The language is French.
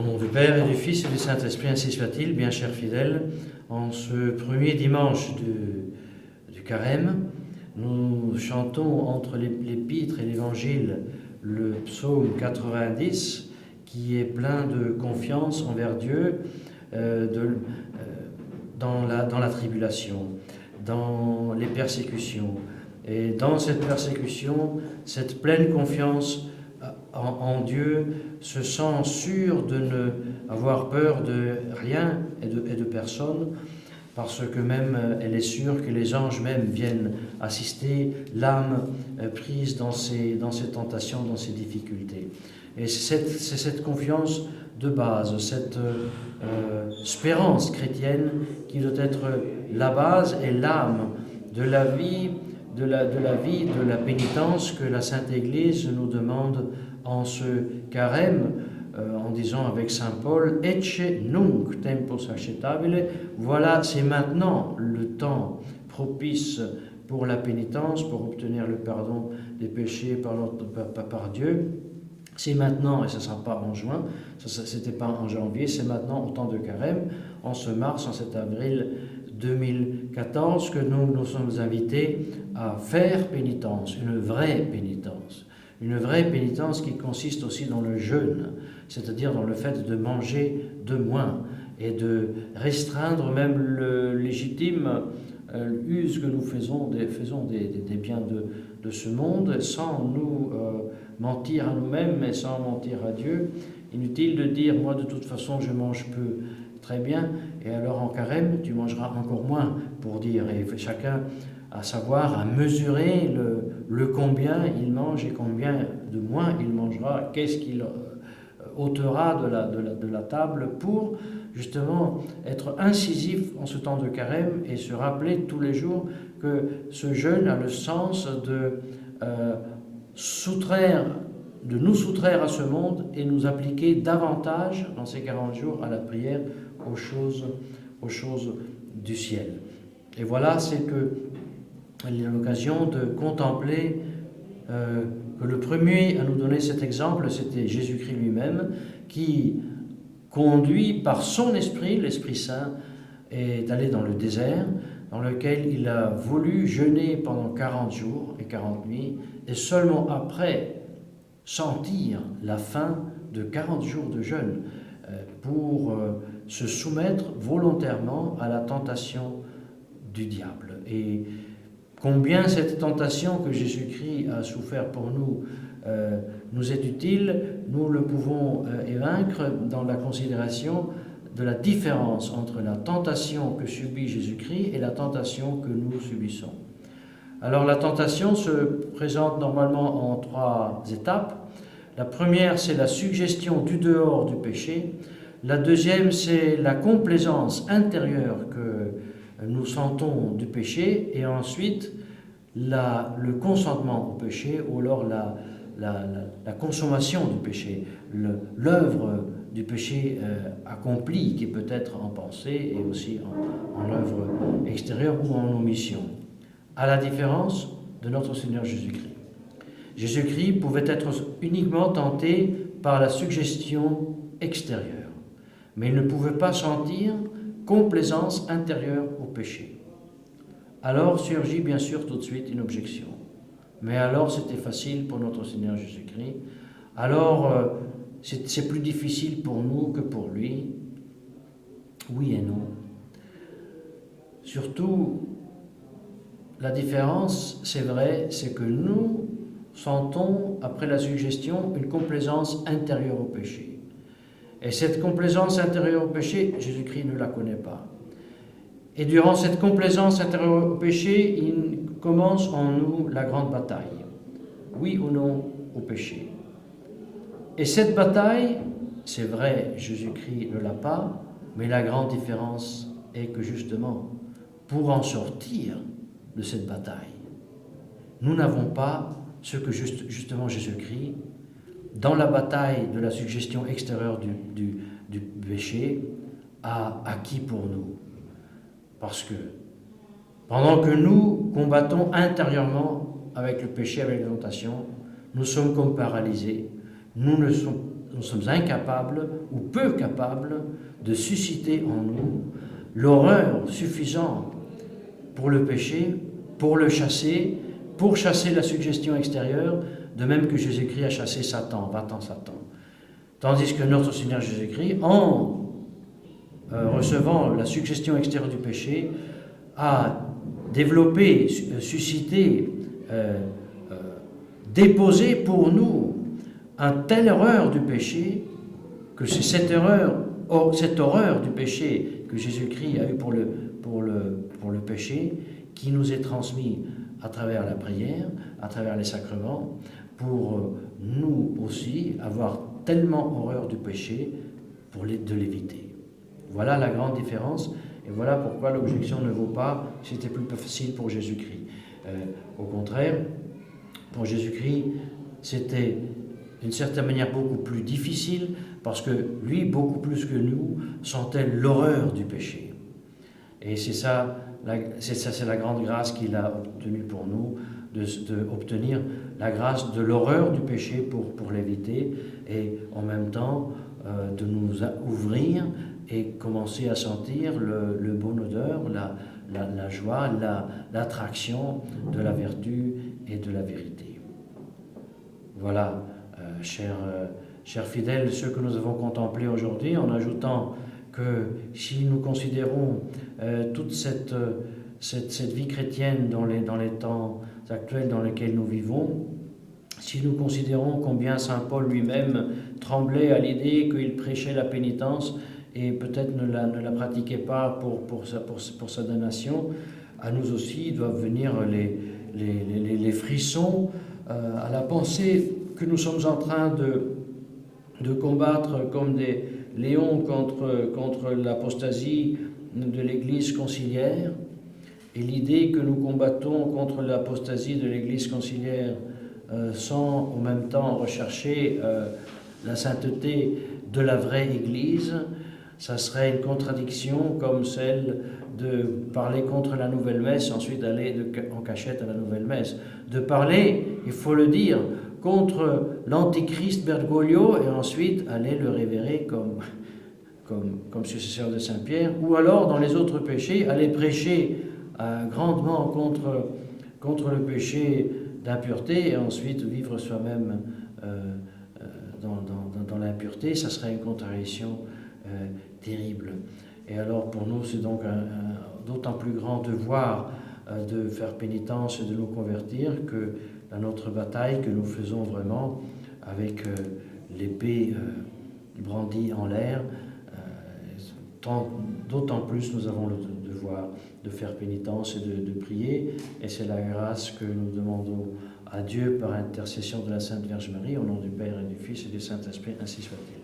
Au nom du Père et du Fils et du Saint-Esprit, ainsi soit-il, bien chers fidèles, en ce premier dimanche du Carême, nous chantons entre l'Épître et l'Évangile le psaume 90 qui est plein de confiance envers Dieu dans la tribulation, dans les persécutions. Et dans cette persécution, cette pleine confiance en Dieu se sent sûr de ne avoir peur de rien et de personne, parce que même elle est sûre que les anges même viennent assister l'âme prise dans ses tentations, dans ses difficultés. Et c'est cette confiance de base, cette espérance chrétienne qui doit être la base et l'âme de la vie, de la pénitence que la Sainte Église nous demande en ce carême, en disant avec Saint Paul, Ecce nunc tempus acceptabile, voilà, c'est maintenant le temps propice pour la pénitence, pour obtenir le pardon des péchés par Dieu. C'est maintenant, et ce ne sera pas en juin, ce n'était pas en janvier, c'est maintenant au temps de carême, en ce mars, en cet avril 2014, que nous sommes invités à faire pénitence, une vraie pénitence. Une vraie pénitence qui consiste aussi dans le jeûne, c'est-à-dire dans le fait de manger de moins et de restreindre même le légitime use que nous faisons des biens de ce monde, sans nous mentir à nous-mêmes et sans mentir à Dieu. Inutile de dire, moi de toute façon je mange peu, très bien, et alors en carême tu mangeras encore moins, pour dire, et chacun à savoir, à mesurer le combien il mange et combien de moins il mangera, qu'est-ce qu'il ôtera de la table pour justement être incisif en ce temps de carême et se rappeler tous les jours que ce jeûne a le sens de nous soustraire à ce monde et nous appliquer davantage dans ces 40 jours à la prière aux choses du ciel. Et voilà, c'est que il a l'occasion de contempler que le premier à nous donner cet exemple, c'était Jésus-Christ lui-même, qui, conduit par son esprit, l'Esprit Saint, est allé dans le désert, dans lequel il a voulu jeûner pendant 40 jours et 40 nuits, et seulement après sentir la fin de 40 jours de jeûne, pour se soumettre volontairement à la tentation du diable. Et combien cette tentation que Jésus-Christ a souffert pour nous nous est utile, nous le pouvons vaincre dans la considération de la différence entre la tentation que subit Jésus-Christ et la tentation que nous subissons. Alors la tentation se présente normalement en 3 étapes. La première, c'est la suggestion du dehors du péché. La deuxième, c'est la complaisance intérieure que nous sentons du péché, et ensuite le consentement au péché, ou alors la consommation du péché, l'œuvre du péché accomplie, qui peut être en pensée et aussi en œuvre extérieure ou en omission, à la différence de notre Seigneur Jésus-Christ. Jésus-Christ pouvait être uniquement tenté par la suggestion extérieure, mais il ne pouvait pas sentir complaisance intérieure au péché. Alors surgit bien sûr tout de suite une objection. Mais alors c'était facile pour notre Seigneur Jésus-Christ. Alors c'est plus difficile pour nous que pour lui. Oui et non. Surtout, la différence, c'est vrai, c'est que nous sentons, après la suggestion, une complaisance intérieure au péché. Et cette complaisance intérieure au péché, Jésus-Christ ne la connaît pas. Et durant cette complaisance intérieure au péché, il commence en nous la grande bataille. Oui ou non au péché. Et cette bataille, c'est vrai, Jésus-Christ ne l'a pas, mais la grande différence est que justement, pour en sortir de cette bataille, nous n'avons pas ce que justement Jésus-Christ, dans la bataille de la suggestion extérieure du péché, a acquis pour nous. Parce que pendant que nous combattons intérieurement avec le péché, avec la tentation, nous sommes comme paralysés. Nous ne sommes nous sommes incapables ou peu capables de susciter en nous l'horreur suffisante pour le péché, pour le chasser, pour chasser la suggestion extérieure, de même que Jésus-Christ a chassé Satan, va-t'en Satan. Tandis que notre Seigneur Jésus-Christ, en recevant la suggestion extérieure du péché, a développé, suscité, déposé pour nous une telle horreur du péché, que c'est cette horreur du péché que Jésus-Christ a eu pour le péché, qui nous est transmis à travers la prière, à travers les sacrements, pour nous aussi avoir tellement horreur du péché de l'éviter. Voilà la grande différence, et voilà pourquoi l'objection ne vaut pas si c'était plus facile pour Jésus-Christ. Au contraire, pour Jésus-Christ, c'était d'une certaine manière beaucoup plus difficile, parce que lui, beaucoup plus que nous, sentait l'horreur du péché. Et c'est la grande grâce qu'il a obtenue pour nous, d'obtenir la grâce de l'horreur du péché pour l'éviter, et en même temps de nous ouvrir et commencer à sentir le bon odeur, la joie, l'attraction de la vertu et de la vérité. Voilà, chers fidèles, ce que nous avons contemplé aujourd'hui, en ajoutant que si nous considérons toute cette vie chrétienne dans les temps actuels dans lesquels nous vivons, si nous considérons combien saint Paul lui-même tremblait à l'idée qu'il prêchait la pénitence et peut-être ne la pratiquait pas pour sa damnation, à nous aussi doivent venir les frissons à la pensée que nous sommes en train de combattre comme des léons contre l'apostasie de l'Église conciliaire, et l'idée que nous combattons contre l'apostasie de l'Église conciliaire sans en même temps rechercher la sainteté de la vraie Église, ça serait une contradiction comme celle de parler contre la nouvelle messe, ensuite d'aller en cachette à la nouvelle messe. De parler, il faut le dire, contre l'antichrist Bergoglio et ensuite aller le révérer comme successeur de Saint-Pierre, ou alors dans les autres péchés, aller prêcher grandement contre le péché d'impureté et ensuite vivre soi-même dans l'impureté. Ça serait une contradiction terrible. Et alors pour nous, c'est donc d'autant plus grand devoir de faire pénitence et de nous convertir que dans notre bataille que nous faisons vraiment avec l'épée brandie en l'air, d'autant plus nous avons le devoir de faire pénitence et de prier, et c'est la grâce que nous demandons à Dieu par intercession de la Sainte Vierge Marie, au nom du Père et du Fils et du Saint-Esprit, ainsi soit-il.